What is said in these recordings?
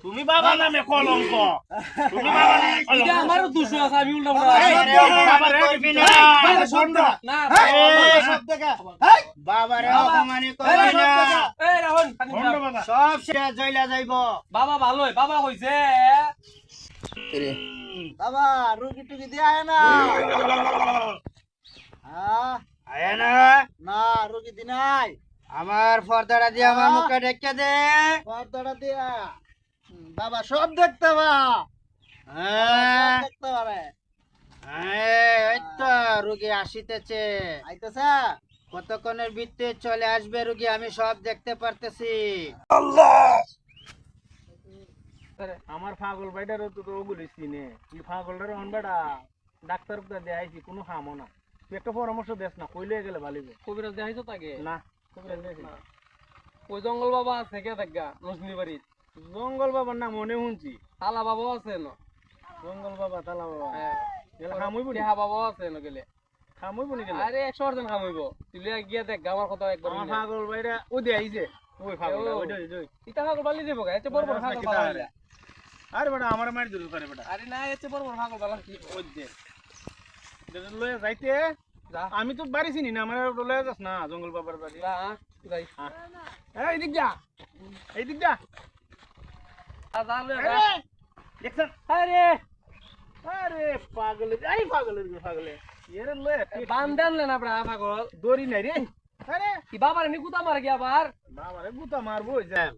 তুমি বাবা নামে কলঙ্ক তুমি বাবা নামে এটা আমারও দোষ আছে আমি উল্টা বাবারে করবি না না বাবারে অপমানি করবি না এই রাহুল বাবা সব শেষ জইলা যাইব বাবা ভালোই বাবা কইছে বাবা রুগী টুকি দিয়ে আয় না আয় না না রুগী দি নাই আমার পর্দাটা দিয়ে আমার মুখে ঢেকে দে পর্দাটা দিয়া বাবা সব দেখতে পা হ্যাঁ দেখতে পারে এই তো রুগী আসিতেছে আইতেছে কতক্ষণের ভিতরে চলে আসবে রুগী আমি সব দেখতে পারতেছি আমার পাগল ভাইটারও তো ওগুলি চিনে তুই পাগলটার অন বেটা ডাক্তার দেখাইছি কোনো খামো না তুই একটা পরামর্শ দেস না কইলে গেলে ভালিবে কবিরাজ দেখাইছো তাকে না কবিরাজ দেখাইছি না ওই জঙ্গল বাবা আছে কে থাকা নজনি বাড়ির জঙ্গল বাবার নাম মনে শুনছি তালা বাবাও আছে না জঙ্গল বাবা তালা বাবা হ্যাঁ গেলে খামইব নি হ্যাঁ বাবাও আছে না গেলে খামইব নি গেলে আরে 100% খামইব তুই গিয়া দেখ আমার কথা একবার আমার পাগল ভাইরা ও দেখাইছে ওই পাগল ওই ইটা পাগল বালি দেবো এত বড় বড় পাগল বালি আরে বেটা আমার মার দূর করে বেটা আরে না এত বড় বড় পাগল বালা কি ওই দে লয়ে যাইতে আমি তো বাড়ি চিনি না আমার লয়ে যাস না জঙ্গল বাবার বাড়ি যাই এই দিক যা এই দিক যা দেখছেন আরে আরে পাগল এই পাগল এর লয়ে বান্দান না বড়া পাগল দড়ি নাই রে আরে কি বাবার নি গুতা মার গিয়া আবার বাবারে গুতা মারবো যায়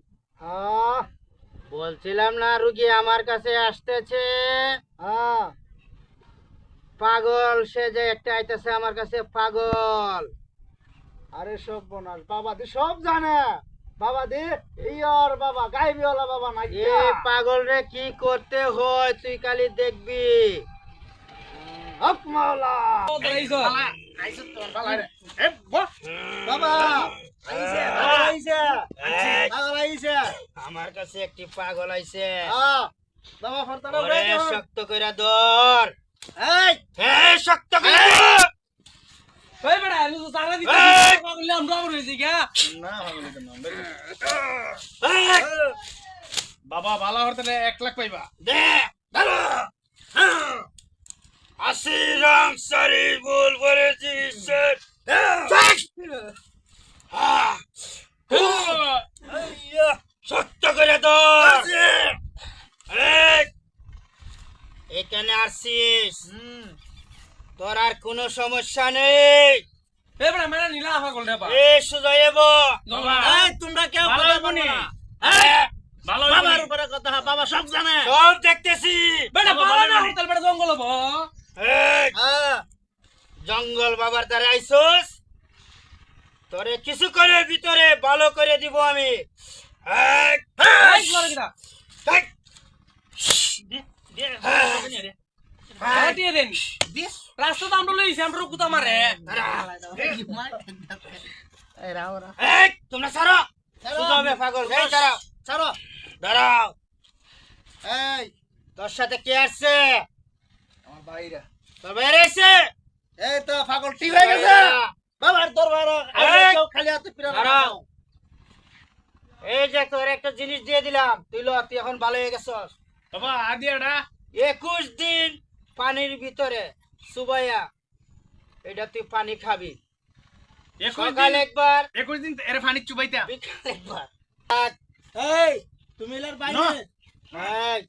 বলছিলাম না রুগী আমার কাছে আসতেছে পাগল সে যে একটা আইতেছে আমার কাছে পাগল আরে সব বনাস বাবা দি সব জানে বাবা দি ইয়ার বাবা গাইবিওয়ালা বাবা না এ পাগল রে কি করতে হয় তুই খালি দেখবি হক মাওলা বাবা আইছে পাগল আইছে আমার কাছে একটি পাগল আইছে বাবা ফরতাটা ওরে শক্ত কইরা ধর এই এই শক্ত কইরা ধর ওই বেটা আমি তো সারা দিতে পাগল আমরা হইছে কি না পাগল তো নাম্বার বাবা ভালো হতে 1 লাখ পাইবা দে ধরো আসি রং সারি ভুল করেছি শক্ত করে ধর এখানে আসছিস তোর আর কোনো সমস্যা নেই এ বেটা মেরা নীলা পাগল রে বা এ সুজয়েব এই তোমরা কেউ কথা বলো না ভালো বাবার উপরে কথা বাবা সব জানে সব দেখতেছি বেটা বাবা না হোটেল বেটা জঙ্গল হবো জঙ্গল বাবার দ্বারা আইসোস তোরে কিছু করে ভিতরে ভালো করে দিব আমি এই করে কিনা দিয়ে দেন রাস্তা তো আমরা লইছি আমরা কুতা মারে এই রাও তোমরা ছাড়ো সুজবে পাগল এই দাঁড়াও ছাড়ো দাঁড়াও এই তোর সাথে কে আসছে আমার বাইরে তোর বাইরে এসে এই তো পাগল ঠিক হয়ে গেছে বাবার দরবার খালি হাতে পিরা দাঁড়াও এই যে তোর একটা জিনিস দিয়ে দিলাম তুই ল তুই এখন ভালো হয়ে গেছস বাবা আদিয়াডা 21 দিন পানির ভিতরে সুবাইয়া এটা তুই পানি খাবি সকাল একবার 21 দিন এর পানি চুবাইতা বিকাল একবার এই তুমি এলার বাইরে এই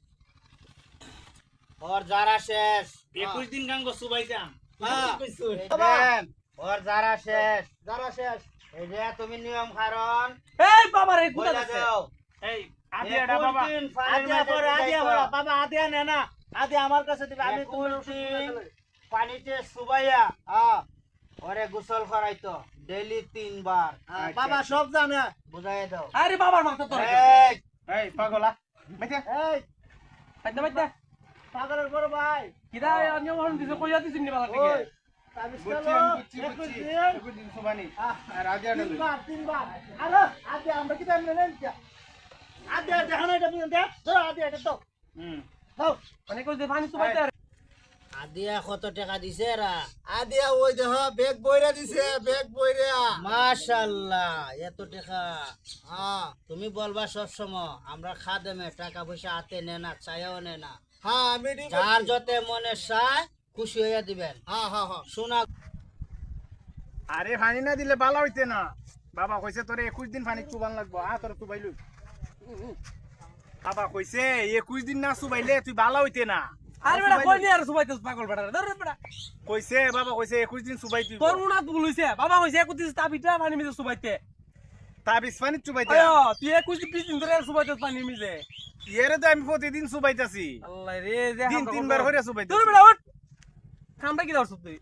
ওর যারা শেষ 21 দিন গাঙ্গ চুবাইতা হ্যাঁ ওর যারা শেষ যারা শেষ এই যে তুমি নিয়ম কারণ এই বাবা রে কুতা বলে দাও এই আদিয়াডা বাবা আদিয়া পরে আদিয়া পরে বাবা আদিয়া নে না আদিয়া আমার কাছে দিবে আমি তুমি পানিতে সুবাইয়া ওরে গোসল করাইতো ডেইলি 3 বার বাবা সব জানে বুঝাই দাও আরে বাবার মাথা তোর এই এই পাগলা বাইতা এই বাইতা বাইতা পাগলের বড় ভাই কিদা অন্য হন দিছে কইয়া দিছিস নি বালা থেকে তাবিজ বুঝছি খেলো দিন সুবানি আর আদিয়াডা তিনবার আরে আদিয়া আমরা কি টাইম নেন কি আদিয়া দেখো না এটা বুঝেন দে ধরো আদিয়া এটা তো দাও মানে কই দে পানি চুবাইতা আদিয়া কত টাকা দিছে এরা? আদিয়া ওই দেহ বেগ বইরা দিছে, বেগ বইরা। মাশাআল্লাহ, এত টাকা। হ্যাঁ তুমি বলবা সব সময় আমরা খাদেমে টাকা পয়সা হাতে নে না, চাইও নে না। হ্যাঁ আমি ঠিক যার যতে মনে চায় খুশি হইয়া দিবেন। হ্যাঁ হ্যাঁ হ্যাঁ শোনা আরে পানি না দিলে ভালো হইতে না। বাবা কইছে তোরে 21 দিন পানি চুবান লাগবো। তোর চুবাইলু। বাবা কইছে 21 দিন না চুবাইলে তুই ভালো হইতে না। আরে বেটা কই নি আর সুবাইতেছ পাগল বেটা ধর বেটা কইছে বাবা কইছে 21 দিন চুবাই তুই। তোর উনা তো বলইছে বাবা কইছে 21 তাবিটা পানি মিছে সুবাইতে তাবিজ পানি চুবাইতে। আয় তুই 21 দিন ধরে সুবাইতেছ পানি মিছে এরে তো আমি প্রতিদিন চুবাইতাছি। আল্লাহ রে যে দিন তিনবার হইরা চুবাইতাছি। তোর বেটা উঠ কামটা কি দরছ তুই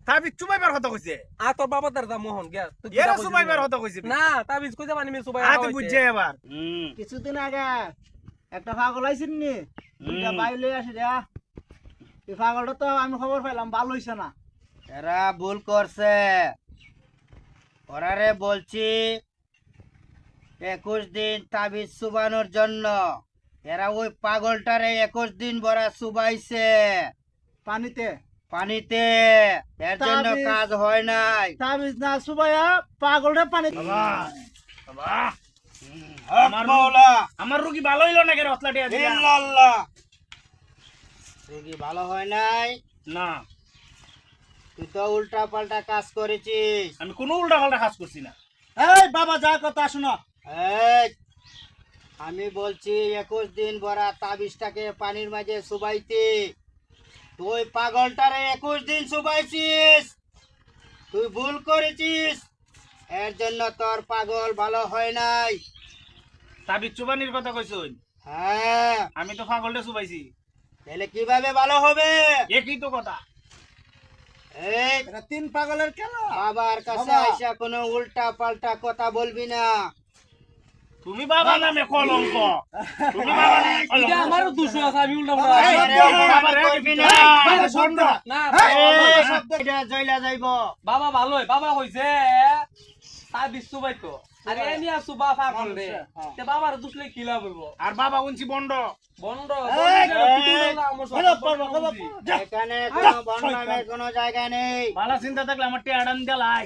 তাবিজ চুবাইবার কথা কইছে। তোর বাবা দাদা মোহন গে তুই এরে চুবাইবার কথা কইছে। না তাবিজ কইছে পানি মিছে সুবাই তুই বুঝছে এবার। কিছুদিন আগে একটা পাগল আইছিল নি, দুইটা বাইলে আসি রে। এই পাগলটা তো আমি খবর পাইলাম ভালো হইছে না। এরা ভুল করছে। ওরারে বলছি 21 দিন তাবিজ চুবানোর জন্য। এরা ওই পাগলটারে 21 দিন বড়া চুবাইছে পানিতে পানিতে। এর জন্য তাবিজ- কাজ হয় নাই। তাবিজ না সুবাইয়া পাগলটা পানি বাবা আমার মাওলা আমার রোগী ভালো হইলো না কে রতলাটিয়া দিলা? ইল্লাল্লাহ। রোগী ভালো হয় নাই। না তুই তো উল্টা পাল্টা কাজ করেছিস। আমি কোনো উল্টা পাল্টা কাজ করছি না। এই বাবা যা কথা শুনো। এই, আমি বলছি 21 দিন ভরা তাবিজটাকে পানির মাঝে চুবাইতে। তুই পাগলটারে 21 দিন চুবাইছিস। তুই ভুল করেছিস। এর জন্য তোর পাগল ভালো হয় নাই। তাবিজ চুবানির কথা কইছুন। হ্যাঁ, আমি তো পাগলটা চুবাইছি। তাহলে কিভাবে ভালো হবে? একই তো কথা। এই, এটা তিন পাগলের খেলা। বাবার কাছে বাবা। আইসা কোনো উল্টা পাল্টা কথা বলবি না। তুমি বাবা নামে কলঙ্ক। তুমি বাবা নামে এটা কলঙ্ক। আমারও দোষ আছে আমি উল্টা আমারে বড়া অপমান করবি না। বন্ধ। না এই, এটা জয়লা যাইব। বাবা ভালোই বাবা কইছে তাবিজ সুবাইতো আরে এনিয়া সুবা পাগল রে তে বাবার দুসলে কি লাভ হইব আর বাবা উনছি বন্ড। বন্ধ এখানে কোনো বন্ডামের কোনো জায়গা নেই। ভালো চিন্তা থাকলে আমার টেয়াডান দেলাই।